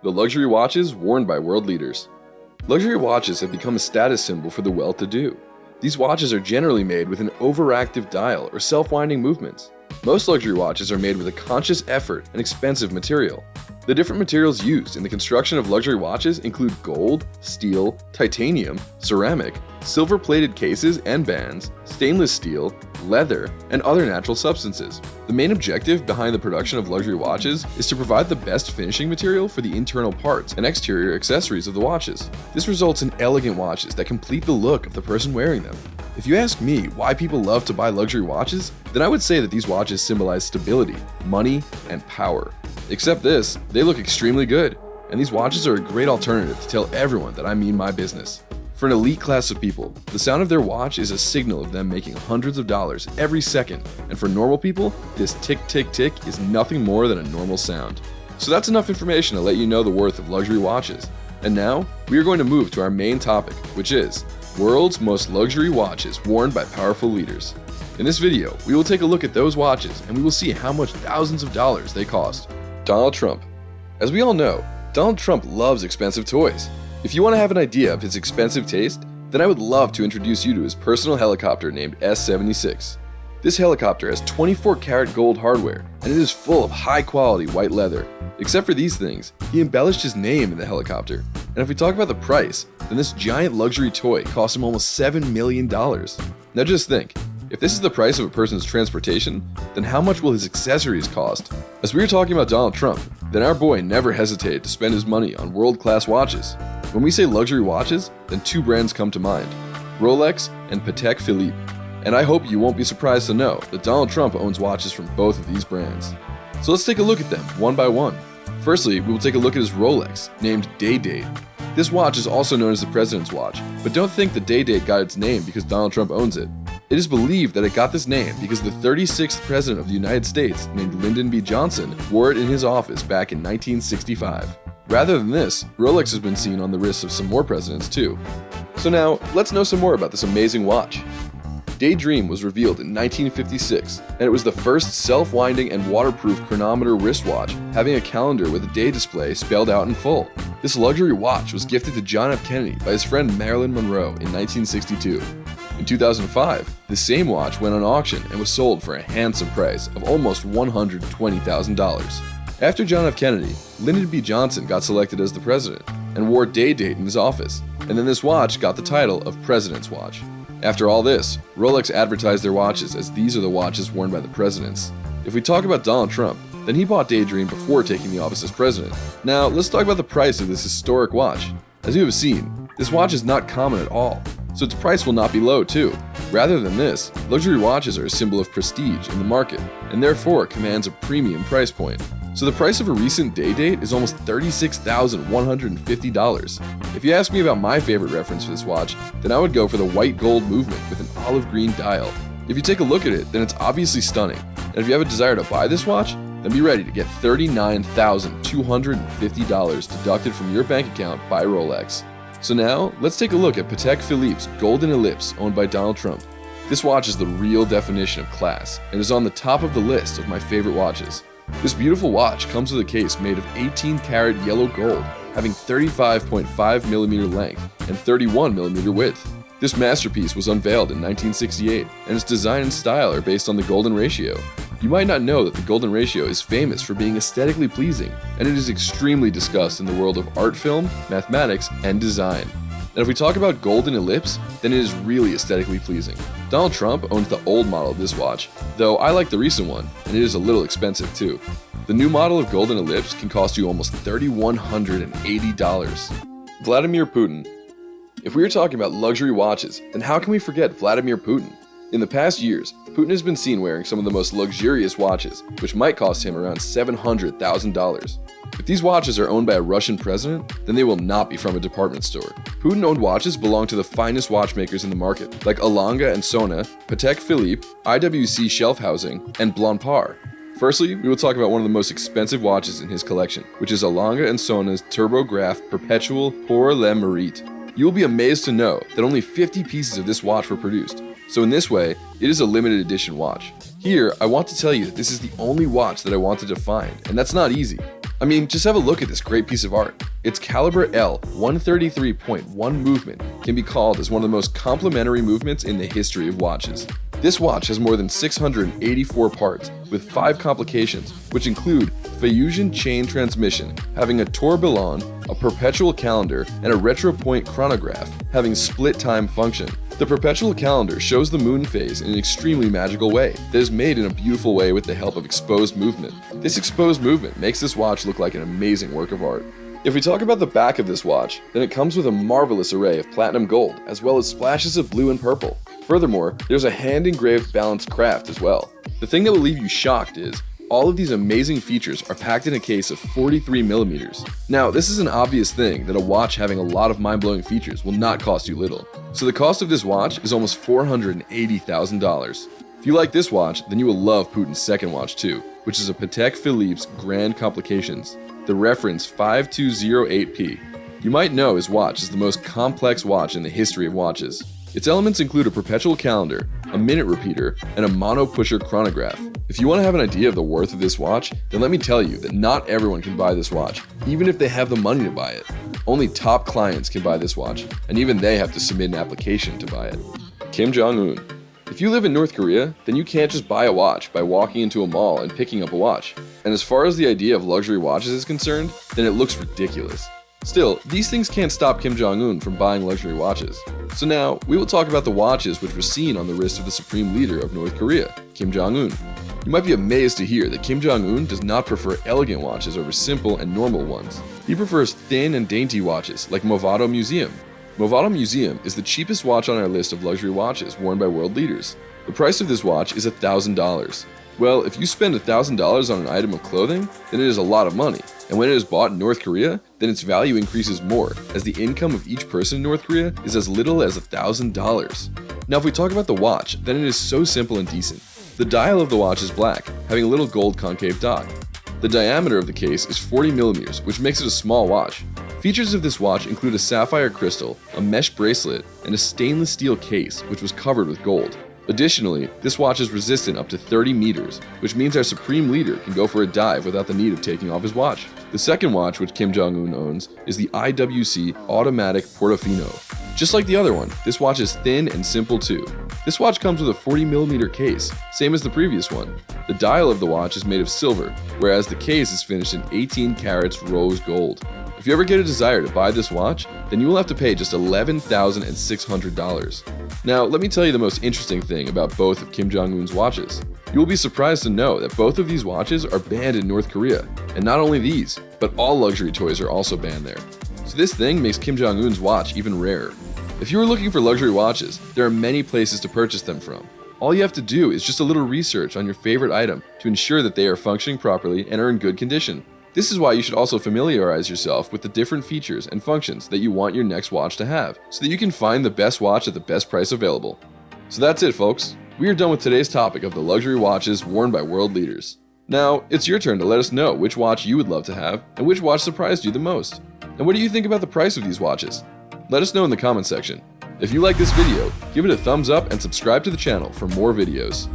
The luxury watches worn by world leaders. Luxury watches have become a status symbol for the well-to-do. These watches are generally made with an overactive dial or self-winding movements. Most luxury watches are made with a conscious effort and expensive material. The different materials used in the construction of luxury watches include gold, steel, titanium, ceramic, silver-plated cases and bands, stainless steel, leather, and other natural substances. The main objective behind the production of luxury watches is to provide the best finishing material for the internal parts and exterior accessories of the watches. This results in elegant watches that complete the look of the person wearing them. If you ask me why people love to buy luxury watches, then I would say that these watches symbolize stability, money, and power. Except this, they look extremely good, and these watches are a great alternative to tell everyone that I mean my business. For an elite class of people, the sound of their watch is a signal of them making hundreds of dollars every second, and for normal people, this tick tick tick is nothing more than a normal sound. So that's enough information to let you know the worth of luxury watches. And now, we are going to move to our main topic, which is world's most luxury watches worn by powerful leaders. In this video, we will take a look at those watches and we will see how much thousands of dollars they cost. Donald Trump. As we all know, Donald Trump loves expensive toys. If you want to have an idea of his expensive taste, then I would love to introduce you to his personal helicopter named S-76. This helicopter has 24-karat gold hardware, and it is full of high-quality white leather. Except for these things, he embellished his name in the helicopter. And if we talk about the price, then this giant luxury toy cost him almost $7 million. Now just think, if this is the price of a person's transportation, then how much will his accessories cost? As we were talking about Donald Trump, then our boy never hesitated to spend his money on world-class watches. When we say luxury watches, then two brands come to mind, Rolex and Patek Philippe. And I hope you won't be surprised to know that Donald Trump owns watches from both of these brands. So let's take a look at them one by one. Firstly, we will take a look at his Rolex, named Day-Date. This watch is also known as the President's Watch, but don't think the Day-Date got its name because Donald Trump owns it. It is believed that it got this name because the 36th President of the United States, named Lyndon B. Johnson, wore it in his office back in 1965. Rather than this, Rolex has been seen on the wrists of some more presidents too. So now, let's know some more about this amazing watch. Daydream was revealed in 1956, and it was the first self-winding and waterproof chronometer wristwatch having a calendar with a day display spelled out in full. This luxury watch was gifted to John F. Kennedy by his friend Marilyn Monroe in 1962. In 2005, the same watch went on auction and was sold for a handsome price of almost $120,000. After John F. Kennedy, Lyndon B. Johnson got selected as the president and wore Day-Date in his office, and then this watch got the title of President's Watch. After all this, Rolex advertised their watches as these are the watches worn by the presidents. If we talk about Donald Trump, then he bought Daydream before taking the office as president. Now, let's talk about the price of this historic watch. As you have seen, this watch is not common at all, so its price will not be low too. Rather than this, luxury watches are a symbol of prestige in the market, and therefore commands a premium price point. So the price of a recent Day-Date is almost $36,150. If you ask me about my favorite reference for this watch, then I would go for the white gold movement with an olive green dial. If you take a look at it, then it's obviously stunning. And if you have a desire to buy this watch, then be ready to get $39,250 deducted from your bank account by Rolex. So now, let's take a look at Patek Philippe's Golden Ellipse owned by Donald Trump. This watch is the real definition of class and is on the top of the list of my favorite watches. This beautiful watch comes with a case made of 18-karat yellow gold, having 35.5mm length and 31mm width. This masterpiece was unveiled in 1968, and its design and style are based on the golden ratio. You might not know that the golden ratio is famous for being aesthetically pleasing, and it is extremely discussed in the world of art film, mathematics, and design. And if we talk about Golden Ellipse, then it is really aesthetically pleasing. Donald Trump owns the old model of this watch, though I like the recent one, and it is a little expensive too. The new model of Golden Ellipse can cost you almost $3,180. Vladimir Putin. If we are talking about luxury watches, then how can we forget Vladimir Putin? In the past years, Putin has been seen wearing some of the most luxurious watches, which might cost him around $700,000. If these watches are owned by a Russian president, then they will not be from a department store. Putin-owned watches belong to the finest watchmakers in the market, like Alanga and Sona, Patek Philippe, IWC Shelf Housing, and Blancpain. Firstly, we will talk about one of the most expensive watches in his collection, which is Alanga and Sona's Turbograph Perpetual Pour le Mérite. You will be amazed to know that only 50 pieces of this watch were produced, so in this way, it is a limited edition watch. Here, I want to tell you that this is the only watch that I wanted to find, and that's not easy. I mean, just have a look at this great piece of art. Its caliber L 133.1 movement can be called as one of the most complementary movements in the history of watches. This watch has more than 684 parts, with 5 complications, which include Fusion chain transmission, having a tourbillon, a perpetual calendar, and a retropoint chronograph, having split time function. The perpetual calendar shows the moon phase in an extremely magical way that is made in a beautiful way with the help of exposed movement. This exposed movement makes this watch look like an amazing work of art. If we talk about the back of this watch, then it comes with a marvelous array of platinum gold, as well as splashes of blue and purple. Furthermore, there's a hand-engraved balanced craft as well. The thing that will leave you shocked is, all of these amazing features are packed in a case of 43mm. Now, this is an obvious thing that a watch having a lot of mind-blowing features will not cost you little. So the cost of this watch is almost $480,000. If you like this watch, then you will love Putin's second watch too, which is a Patek Philippe's Grand Complications, the reference 5208P. You might know his watch is the most complex watch in the history of watches. Its elements include a perpetual calendar, a minute repeater, and a mono-pusher chronograph. If you want to have an idea of the worth of this watch, then let me tell you that not everyone can buy this watch, even if they have the money to buy it. Only top clients can buy this watch, and even they have to submit an application to buy it. Kim Jong-un. If you live in North Korea, then you can't just buy a watch by walking into a mall and picking up a watch. And as far as the idea of luxury watches is concerned, then it looks ridiculous. Still, these things can't stop Kim Jong-un from buying luxury watches. So now, we will talk about the watches which were seen on the wrist of the supreme leader of North Korea, Kim Jong-un. You might be amazed to hear that Kim Jong-un does not prefer elegant watches over simple and normal ones. He prefers thin and dainty watches like Movado Museum. Movado Museum is the cheapest watch on our list of luxury watches worn by world leaders. The price of this watch is $1,000. Well, if you spend $1,000 on an item of clothing, then it is a lot of money. And when it is bought in North Korea, then its value increases more, as the income of each person in North Korea is as little as $1,000. Now if we talk about the watch, then it is so simple and decent. The dial of the watch is black, having a little gold concave dot. The diameter of the case is 40mm, which makes it a small watch. Features of this watch include a sapphire crystal, a mesh bracelet, and a stainless steel case, which was covered with gold. Additionally, this watch is resistant up to 30 meters, which means our supreme leader can go for a dive without the need of taking off his watch. The second watch which Kim Jong-un owns is the IWC Automatic Portofino. Just like the other one, this watch is thin and simple too. This watch comes with a 40mm case, same as the previous one. The dial of the watch is made of silver, whereas the case is finished in 18 carats rose gold. If you ever get a desire to buy this watch, then you will have to pay just $11,600. Now, let me tell you the most interesting thing about both of Kim Jong-un's watches. You will be surprised to know that both of these watches are banned in North Korea. And not only these, but all luxury toys are also banned there. So this thing makes Kim Jong-un's watch even rarer. If you are looking for luxury watches, there are many places to purchase them from. All you have to do is just a little research on your favorite item to ensure that they are functioning properly and are in good condition. This is why you should also familiarize yourself with the different features and functions that you want your next watch to have, so that you can find the best watch at the best price available. So that's it, folks. We are done with today's topic of the luxury watches worn by world leaders. Now, it's your turn to let us know which watch you would love to have and which watch surprised you the most. And what do you think about the price of these watches? Let us know in the comment section. If you like this video, give it a thumbs up and subscribe to the channel for more videos.